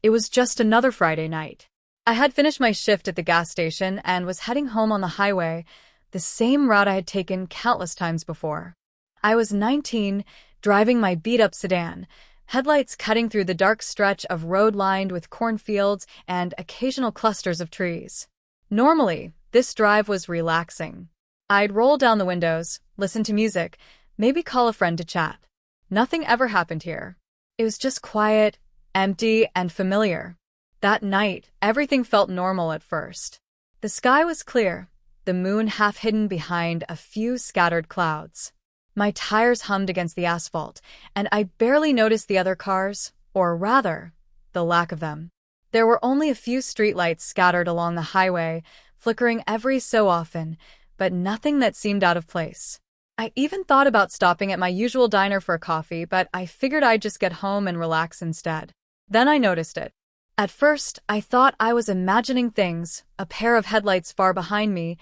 It was just another Friday night. I had finished my shift at the gas station and was heading home on the highway, the same route I had taken countless times before. I was 19, driving my beat-up sedan, headlights cutting through the dark stretch of road lined with cornfields and occasional clusters of trees. Normally, this drive was relaxing. I'd roll down the windows, listen to music, maybe call a friend to chat. Nothing ever happened here. It was just quiet, empty, and familiar. That night, everything felt normal at first. The sky was clear, the moon half hidden behind a few scattered clouds. My tires hummed against the asphalt, and I barely noticed the other cars, or rather, the lack of them. There were only a few streetlights scattered along the highway, flickering every so often, but nothing that seemed out of place. I even thought about stopping at my usual diner for a coffee, but I figured I'd just get home and relax instead. Then I noticed it. At first, I thought I was imagining things, a pair of headlights far behind me,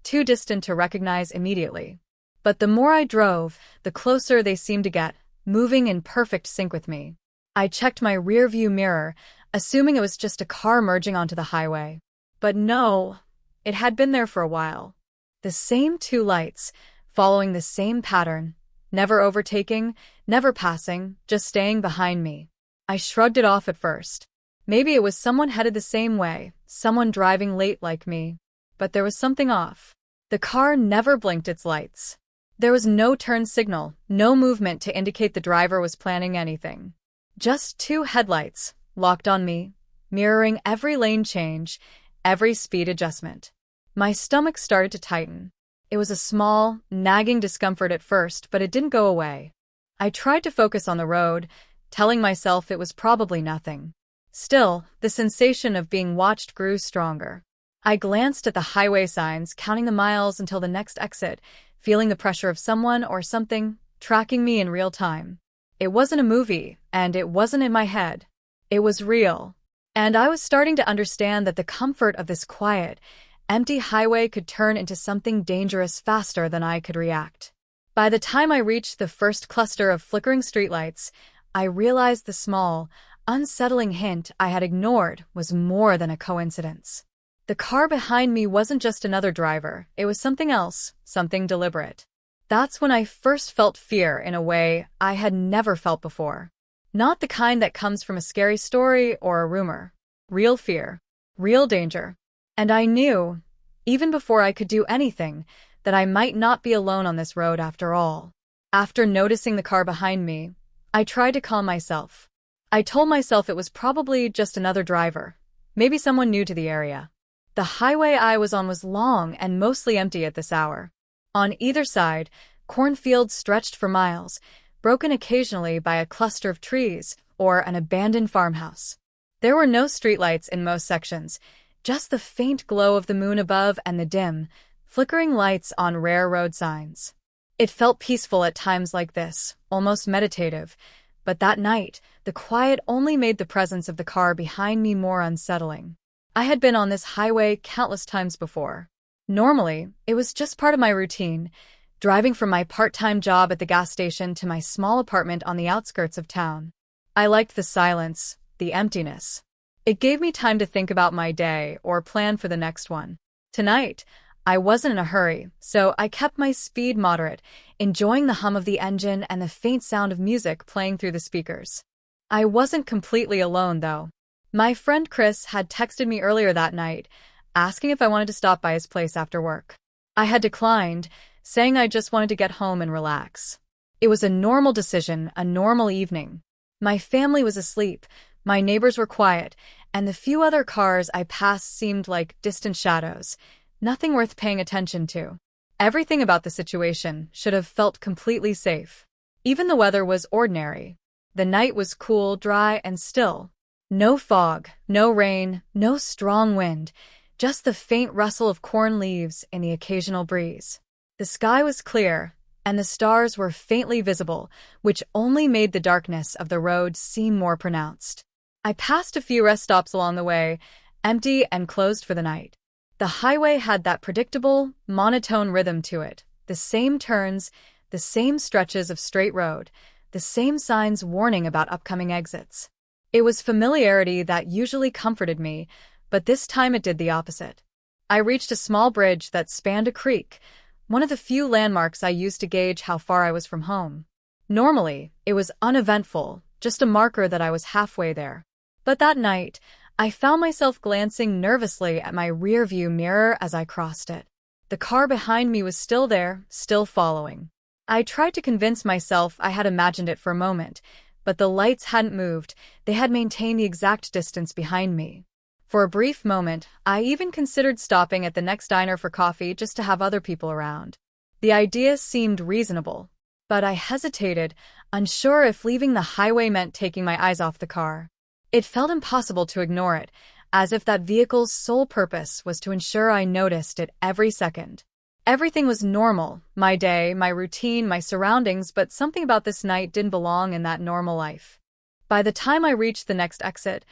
too distant to recognize immediately. But the more I drove, the closer they seemed to get, moving in perfect sync with me. I checked my rearview mirror, assuming it was just a car merging onto the highway. But no, it had been there for a while. The same two lights, following the same pattern, never overtaking, never passing, just staying behind me. I shrugged it off at first. Maybe it was someone headed the same way, someone driving late like me. But there was something off. The car never blinked its lights. There was no turn signal, no movement to indicate the driver was planning anything. Just two headlights, locked on me, mirroring every lane change, every speed adjustment. My stomach started to tighten. It was a small, nagging discomfort at first, but it didn't go away. I tried to focus on the road, telling myself it was probably nothing. Still, the sensation of being watched grew stronger. I glanced at the highway signs, counting the miles until the next exit, feeling the pressure of someone or something tracking me in real time. It wasn't a movie, and it wasn't in my head. It was real. And I was starting to understand that the comfort of this quiet, empty highway could turn into something dangerous faster than I could react. By the time I reached the first cluster of flickering streetlights, I realized the small, unsettling hint I had ignored was more than a coincidence. The car behind me wasn't just another driver, it was something else, something deliberate. That's when I first felt fear in a way I had never felt before. Not the kind that comes from a scary story or a rumor. Real fear. Real danger. And I knew, even before I could do anything, that I might not be alone on this road after all. After noticing the car behind me, I tried to calm myself. I told myself it was probably just another driver, maybe someone new to the area. The highway I was on was long and mostly empty at this hour. On either side, cornfields stretched for miles, broken occasionally by a cluster of trees or an abandoned farmhouse. There were no streetlights in most sections, just the faint glow of the moon above and the dim, flickering lights on rare road signs. It felt peaceful at times like this, almost meditative, but that night, the quiet only made the presence of the car behind me more unsettling. I had been on this highway countless times before. Normally, it was just part of my routine, driving from my part-time job at the gas station to my small apartment on the outskirts of town. I liked the silence, the emptiness. It gave me time to think about my day or plan for the next one. Tonight, I wasn't in a hurry, so I kept my speed moderate, enjoying the hum of the engine and the faint sound of music playing through the speakers. I wasn't completely alone, though. My friend Chris had texted me earlier that night, asking if I wanted to stop by his place after work. I had declined, saying I just wanted to get home and relax. It was a normal decision, a normal evening. My family was asleep, my neighbors were quiet, and the few other cars I passed seemed like distant shadows, nothing worth paying attention to. Everything about the situation should have felt completely safe. Even the weather was ordinary. The night was cool, dry, and still. No fog, no rain, no strong wind, just the faint rustle of corn leaves in the occasional breeze. The sky was clear, and the stars were faintly visible, which only made the darkness of the road seem more pronounced. I passed a few rest stops along the way, empty and closed for the night. The highway had that predictable, monotone rhythm to it, the same turns, the same stretches of straight road, the same signs warning about upcoming exits. It was familiarity that usually comforted me, but this time it did the opposite. I reached a small bridge that spanned a creek, one of the few landmarks I used to gauge how far I was from home. Normally, it was uneventful, just a marker that I was halfway there. But that night, I found myself glancing nervously at my rearview mirror as I crossed it. The car behind me was still there, still following. I tried to convince myself I had imagined it for a moment, but the lights hadn't moved, they had maintained the exact distance behind me. For a brief moment, I even considered stopping at the next diner for coffee just to have other people around. The idea seemed reasonable, but I hesitated, unsure if leaving the highway meant taking my eyes off the car. It felt impossible to ignore it, as if that vehicle's sole purpose was to ensure I noticed it every second. Everything was normal, my day, my routine, my surroundings, but something about this night didn't belong in that normal life. By the time I reached the next exit,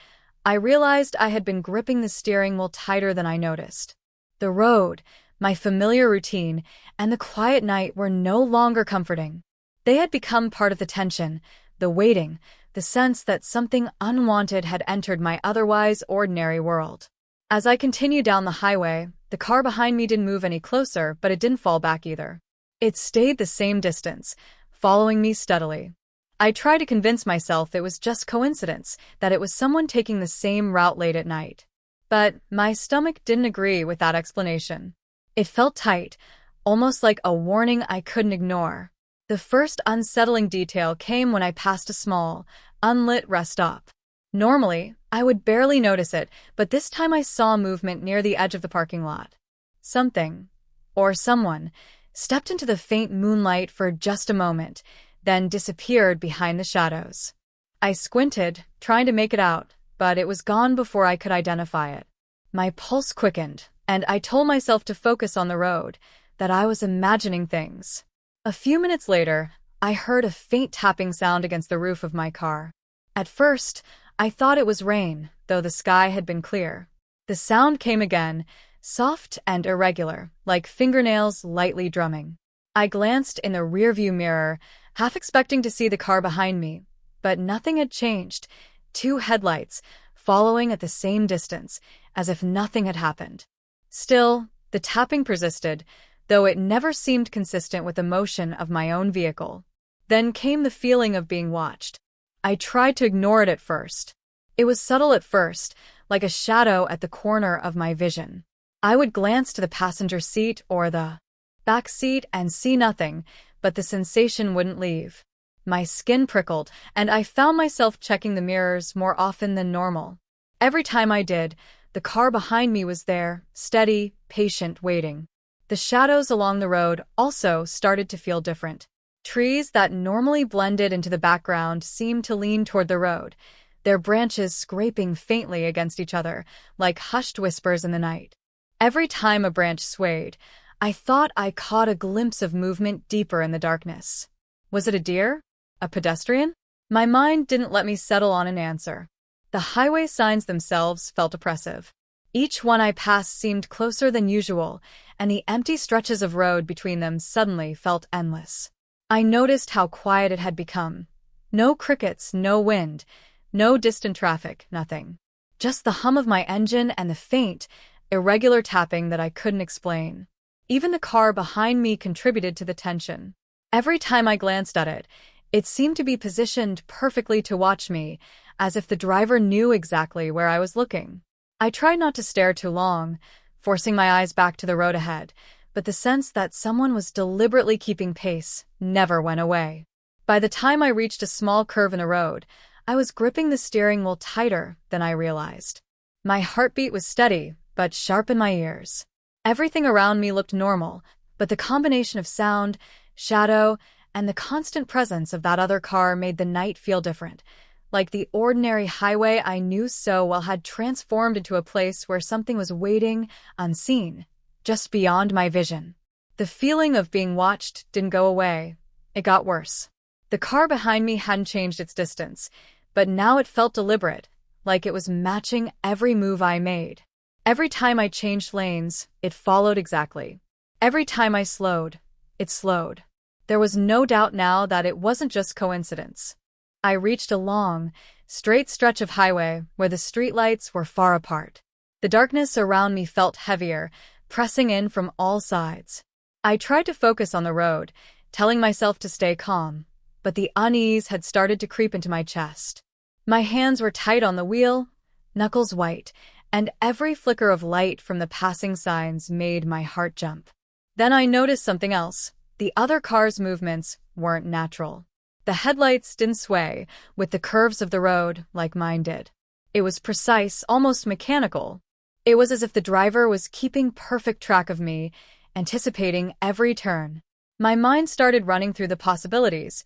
I realized I had been gripping the steering wheel tighter than I noticed. The road, my familiar routine, and the quiet night were no longer comforting. They had become part of the tension, the waiting, the sense that something unwanted had entered my otherwise ordinary world. As I continued down the highway, the car behind me didn't move any closer, but it didn't fall back either. It stayed the same distance, following me steadily. I tried to convince myself it was just coincidence, that it was someone taking the same route late at night. But my stomach didn't agree with that explanation. It felt tight, almost like a warning I couldn't ignore. The first unsettling detail came when I passed a small, unlit rest stop. Normally, I would barely notice it, but this time I saw movement near the edge of the parking lot. Something, or someone, stepped into the faint moonlight for just a moment, then disappeared behind the shadows. I squinted, trying to make it out, but it was gone before I could identify it. My pulse quickened, and I told myself to focus on the road, that I was imagining things. A few minutes later, I heard a faint tapping sound against the roof of my car. At first, I thought it was rain, though the sky had been clear. The sound came again, soft and irregular, like fingernails lightly drumming. I glanced in the rearview mirror, half expecting to see the car behind me, but nothing had changed. 2 headlights, following at the same distance, as if nothing had happened. Still, the tapping persisted, though it never seemed consistent with the motion of my own vehicle. Then came the feeling of being watched. I tried to ignore it at first. It was subtle at first, like a shadow at the corner of my vision. I would glance to the passenger seat or the back seat and see nothing, but the sensation wouldn't leave. My skin prickled, and I found myself checking the mirrors more often than normal. Every time I did, the car behind me was there, steady, patient, waiting. The shadows along the road also started to feel different. Trees that normally blended into the background seemed to lean toward the road, their branches scraping faintly against each other, like hushed whispers in the night. Every time a branch swayed, I thought I caught a glimpse of movement deeper in the darkness. Was it a deer? A pedestrian? My mind didn't let me settle on an answer. The highway signs themselves felt oppressive. Each one I passed seemed closer than usual, and the empty stretches of road between them suddenly felt endless. I noticed how quiet it had become. No crickets, no wind, no distant traffic, nothing. Just the hum of my engine and the faint, irregular tapping that I couldn't explain. Even the car behind me contributed to the tension. Every time I glanced at it, it seemed to be positioned perfectly to watch me, as if the driver knew exactly where I was looking. I tried not to stare too long, forcing my eyes back to the road ahead, but the sense that someone was deliberately keeping pace never went away. By the time I reached a small curve in the road, I was gripping the steering wheel tighter than I realized. My heartbeat was steady, but sharp in my ears. Everything around me looked normal, but the combination of sound, shadow, and the constant presence of that other car made the night feel different. Like the ordinary highway I knew so well had transformed into a place where something was waiting, unseen, just beyond my vision. The feeling of being watched didn't go away. It got worse. The car behind me hadn't changed its distance, but now it felt deliberate, like it was matching every move I made. Every time I changed lanes, it followed exactly. Every time I slowed, it slowed. There was no doubt now that it wasn't just coincidence. I reached a long, straight stretch of highway where the streetlights were far apart. The darkness around me felt heavier, pressing in from all sides. I tried to focus on the road, telling myself to stay calm, but the unease had started to creep into my chest. My hands were tight on the wheel, knuckles white, and every flicker of light from the passing signs made my heart jump. Then I noticed something else. The other car's movements weren't natural. The headlights didn't sway with the curves of the road like mine did. It was precise, almost mechanical. It was as if the driver was keeping perfect track of me, anticipating every turn. My mind started running through the possibilities,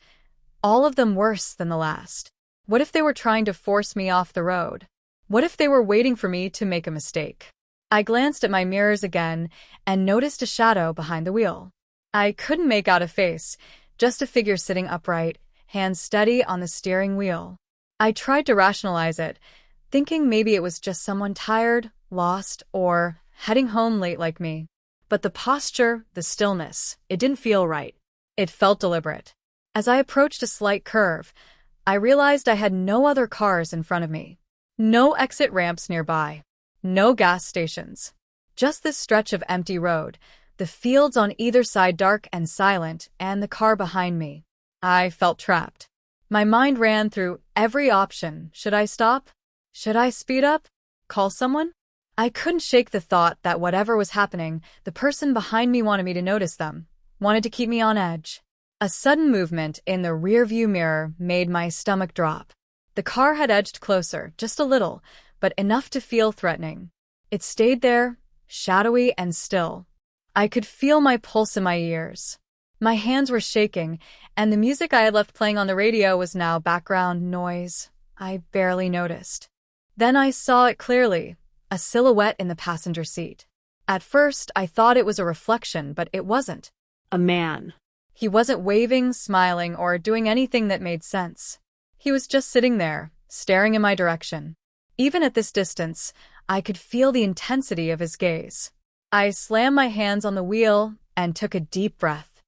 all of them worse than the last. What if they were trying to force me off the road? What if they were waiting for me to make a mistake? I glanced at my mirrors again and noticed a shadow behind the wheel. I couldn't make out a face, just a figure sitting upright, hands steady on the steering wheel. I tried to rationalize it, thinking maybe it was just someone tired, lost, or heading home late like me. But the posture, the stillness, it didn't feel right. It felt deliberate. As I approached a slight curve, I realized I had no other cars in front of me. No exit ramps nearby. No gas stations. Just this stretch of empty road, the fields on either side dark and silent, and the car behind me. I felt trapped. My mind ran through every option. Should I stop? Should I speed up? Call someone? I couldn't shake the thought that whatever was happening, the person behind me wanted me to notice them, wanted to keep me on edge. A sudden movement in the rearview mirror made my stomach drop. The car had edged closer, just a little, but enough to feel threatening. It stayed there, shadowy and still. I could feel my pulse in my ears. My hands were shaking, and the music I had left playing on the radio was now background noise I barely noticed. Then I saw it clearly, a silhouette in the passenger seat. At first, I thought it was a reflection, but it wasn't. A man. He wasn't waving, smiling, or doing anything that made sense. He was just sitting there, staring in my direction. Even at this distance, I could feel the intensity of his gaze. I slammed my hands on the wheel and took a deep breath.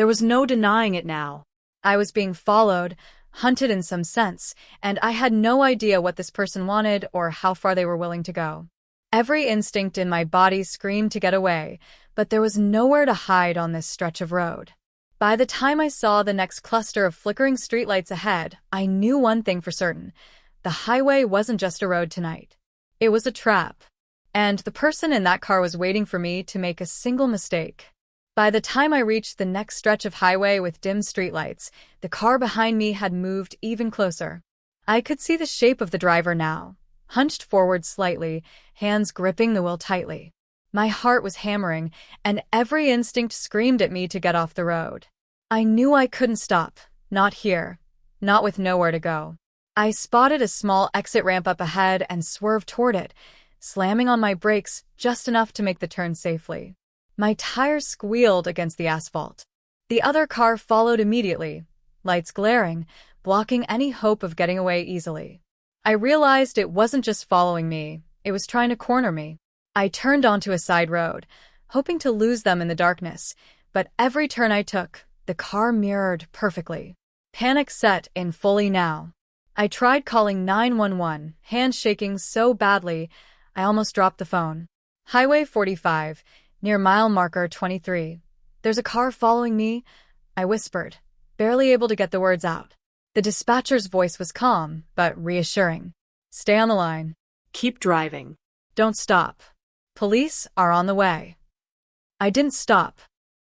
There was no denying it now. I was being followed, hunted in some sense, and I had no idea what this person wanted or how far they were willing to go. Every instinct in my body screamed to get away, but there was nowhere to hide on this stretch of road. By the time I saw the next cluster of flickering streetlights ahead, I knew one thing for certain. The highway wasn't just a road tonight. It was a trap. And the person in that car was waiting for me to make a single mistake. By the time I reached the next stretch of highway with dim streetlights, the car behind me had moved even closer. I could see the shape of the driver now, hunched forward slightly, hands gripping the wheel tightly. My heart was hammering, and every instinct screamed at me to get off the road. I knew I couldn't stop, not here, not with nowhere to go. I spotted a small exit ramp up ahead and swerved toward it, slamming on my brakes just enough to make the turn safely. My tires squealed against the asphalt. The other car followed immediately, lights glaring, blocking any hope of getting away easily. I realized it wasn't just following me, it was trying to corner me. I turned onto a side road, hoping to lose them in the darkness, but every turn I took, the car mirrored perfectly. Panic set in fully now. I tried calling 911, hands shaking so badly, I almost dropped the phone. Highway 45, near mile marker 23. There's a car following me, I whispered, barely able to get the words out. The dispatcher's voice was calm, but reassuring. Stay on the line. Keep driving. Don't stop. Police are on the way. I didn't stop.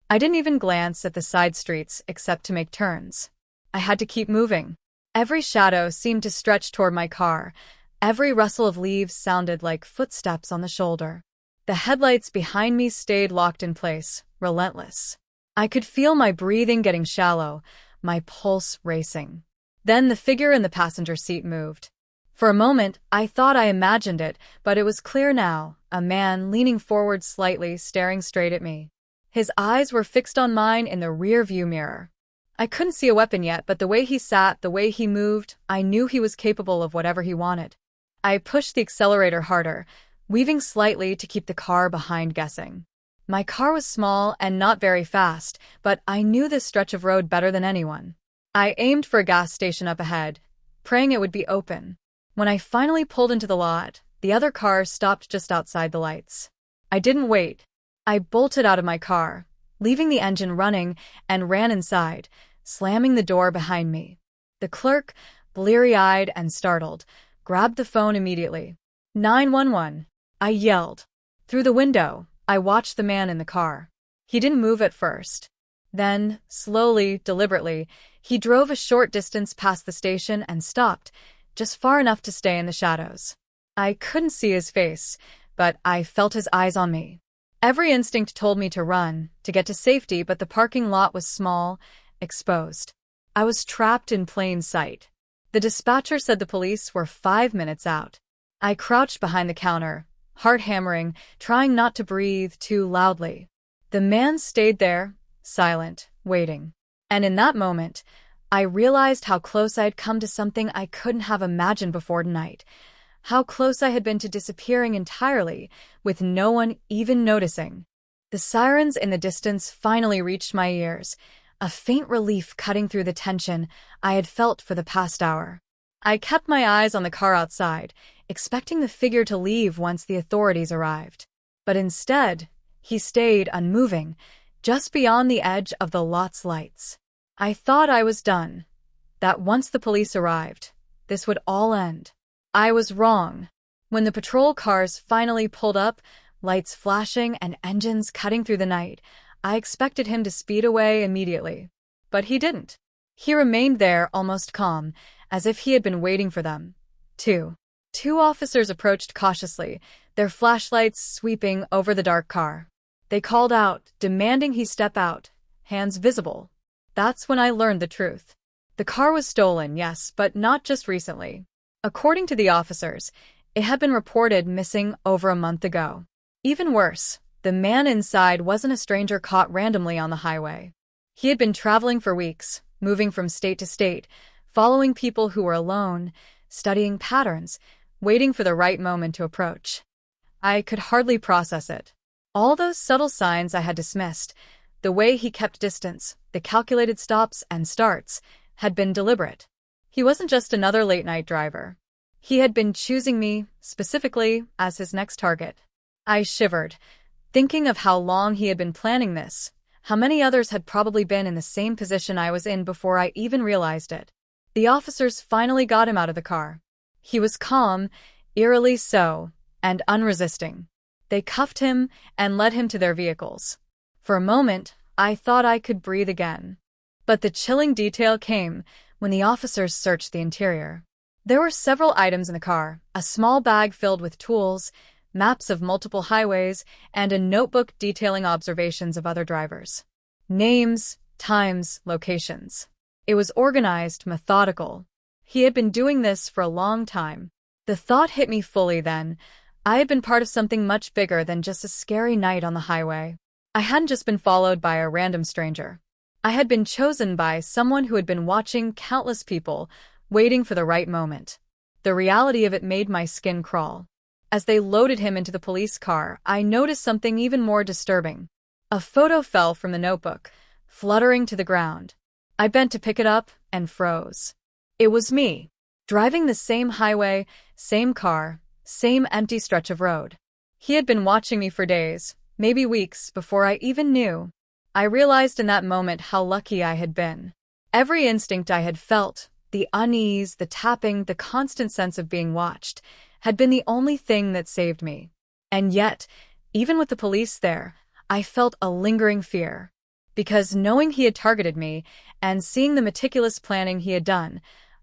I didn't even glance at the side streets except to make turns. I had to keep moving. Every shadow seemed to stretch toward my car. Every rustle of leaves sounded like footsteps on the shoulder. The headlights behind me stayed locked in place, relentless. I could feel my breathing getting shallow, my pulse racing. Then the figure in the passenger seat moved. For a moment, I thought I imagined it, but it was clear now, a man leaning forward slightly, staring straight at me. His eyes were fixed on mine in the rear-view mirror. I couldn't see a weapon yet, but the way he sat, the way he moved, I knew he was capable of whatever he wanted. I pushed the accelerator harder, weaving slightly to keep the car behind guessing. My car was small and not very fast, but I knew this stretch of road better than anyone. I aimed for a gas station up ahead, praying it would be open. When I finally pulled into the lot, the other car stopped just outside the lights. I didn't wait. I bolted out of my car, leaving the engine running, and ran inside, slamming the door behind me. The clerk, bleary-eyed and startled, grabbed the phone immediately. 911. I yelled. Through the window, I watched the man in the car. He didn't move at first. Then, slowly, deliberately, he drove a short distance past the station and stopped, just far enough to stay in the shadows. I couldn't see his face, but I felt his eyes on me. Every instinct told me to run, to get to safety, but the parking lot was small, exposed. I was trapped in plain sight. The dispatcher said the police were 5 minutes out. I crouched behind the counter, heart hammering, trying not to breathe too loudly. The man stayed there, silent, waiting. And in that moment, I realized how close I had come to something I couldn't have imagined before tonight. How close I had been to disappearing entirely, with no one even noticing. The sirens in the distance finally reached my ears, a faint relief cutting through the tension I had felt for the past hour. I kept my eyes on the car outside, expecting the figure to leave once the authorities arrived. But instead, he stayed unmoving, just beyond the edge of the lot's lights. I thought I was done, that once the police arrived, this would all end. I was wrong. When the patrol cars finally pulled up, lights flashing and engines cutting through the night, I expected him to speed away immediately. But he didn't. He remained there almost calm, as if he had been waiting for them. Two officers approached cautiously, their flashlights sweeping over the dark car. They called out, demanding he step out, hands visible. That's when I learned the truth. The car was stolen, yes, but not just recently. According to the officers, it had been reported missing over a month ago. Even worse, the man inside wasn't a stranger caught randomly on the highway. He had been traveling for weeks, moving from state to state, following people who were alone, studying patterns, waiting for the right moment to approach. I could hardly process it. All those subtle signs I had dismissed, the way he kept distance, the calculated stops and starts, had been deliberate. He wasn't just another late-night driver. He had been choosing me, specifically, as his next target. I shivered, thinking of how long he had been planning this, how many others had probably been in the same position I was in before I even realized it. The officers finally got him out of the car. He was calm, eerily so, and unresisting. They cuffed him and led him to their vehicles. For a moment, I thought I could breathe again. But the chilling detail came when the officers searched the interior. There were several items in the car, a small bag filled with tools, maps of multiple highways, and a notebook detailing observations of other drivers. Names, times, locations. It was organized, methodical. He had been doing this for a long time. The thought hit me fully then. I had been part of something much bigger than just a scary night on the highway. I hadn't just been followed by a random stranger. I had been chosen by someone who had been watching countless people, waiting for the right moment. The reality of it made my skin crawl. As they loaded him into the police car, I noticed something even more disturbing. A photo fell from the notebook, fluttering to the ground. I bent to pick it up and froze. It was me, driving the same highway, same car, same empty stretch of road. He had been watching me for days, maybe weeks, before I even knew. I realized in that moment how lucky I had been. Every instinct I had felt, the unease, the tapping, the constant sense of being watched, had been the only thing that saved me. And yet, even with the police there, I felt a lingering fear. Because knowing he had targeted me, and seeing the meticulous planning he had done,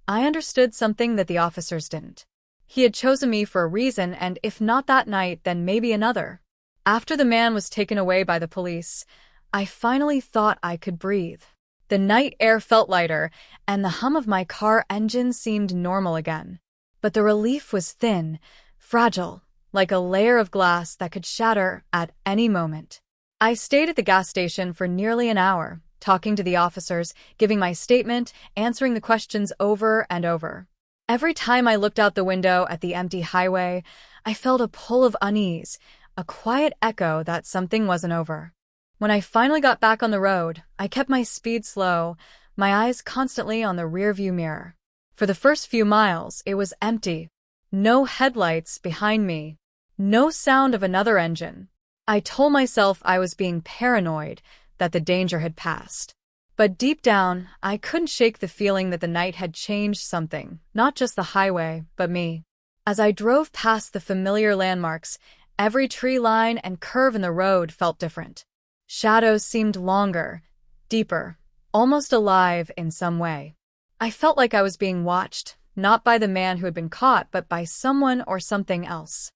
I understood something that the officers didn't. He had chosen me for a reason, and if not that night, then maybe another. After the man was taken away by the police, I finally thought I could breathe. The night air felt lighter, and the hum of my car engine seemed normal again. But the relief was thin, fragile, like a layer of glass that could shatter at any moment. I stayed at the gas station for nearly an hour, talking to the officers, giving my statement, answering the questions over and over. Every time I looked out the window at the empty highway, I felt a pull of unease, a quiet echo that something wasn't over. When I finally got back on the road, I kept my speed slow, my eyes constantly on the rearview mirror. For the first few miles, it was empty. No headlights behind me. No sound of another engine. I told myself I was being paranoid, that the danger had passed. But deep down, I couldn't shake the feeling that the night had changed something, not just the highway, but me. As I drove past the familiar landmarks, every tree line and curve in the road felt different. Shadows seemed longer, deeper, almost alive in some way. I felt like I was being watched, not by the man who had been caught, but by someone or something else.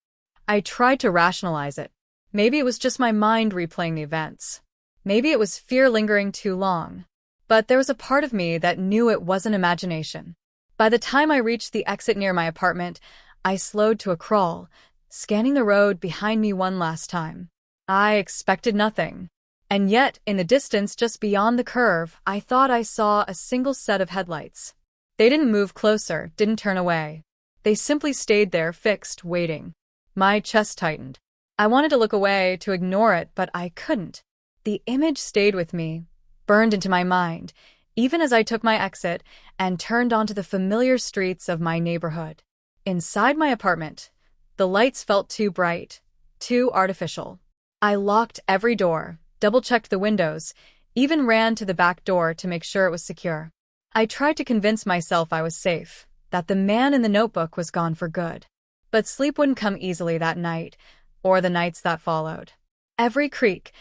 I tried to rationalize it. Maybe it was just my mind replaying the events. Maybe it was fear lingering too long. But there was a part of me that knew it wasn't imagination. By the time I reached the exit near my apartment, I slowed to a crawl, scanning the road behind me one last time. I expected nothing. And yet, in the distance just beyond the curve, I thought I saw a single set of headlights. They didn't move closer, didn't turn away. They simply stayed there, fixed, waiting. My chest tightened. I wanted to look away, to ignore it, but I couldn't. The image stayed with me, burned into my mind, even as I took my exit and turned onto the familiar streets of my neighborhood. Inside my apartment, the lights felt too bright, too artificial. I locked every door, double-checked the windows, even ran to the back door to make sure it was secure. I tried to convince myself I was safe, that the man in the notebook was gone for good. But sleep wouldn't come easily that night, or the nights that followed. Every creak,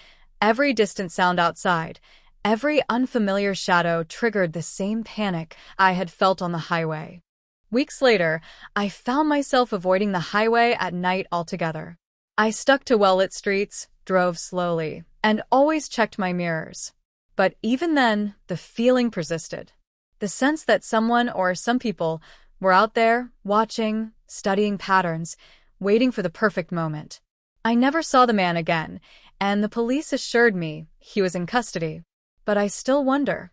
every distant sound outside, every unfamiliar shadow triggered the same panic I had felt on the highway. Weeks later, I found myself avoiding the highway at night altogether. I stuck to well-lit streets, drove slowly, and always checked my mirrors. But even then, the feeling persisted. The sense that someone or some people were out there, watching, studying patterns, waiting for the perfect moment. I never saw the man again, and the police assured me he was in custody. But I still wonder,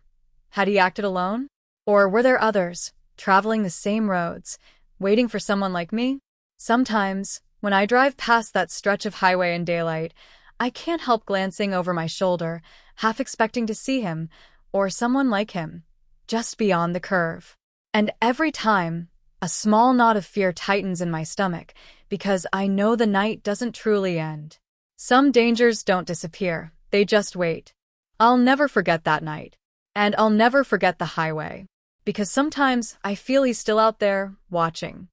had he acted alone? Or were there others, traveling the same roads, waiting for someone like me? Sometimes, when I drive past that stretch of highway in daylight, I can't help glancing over my shoulder, half expecting to see him, or someone like him, just beyond the curve. And every time, a small knot of fear tightens in my stomach, because I know the night doesn't truly end. Some dangers don't disappear, they just wait. I'll never forget that night. And I'll never forget the highway. Because sometimes I feel he's still out there, watching.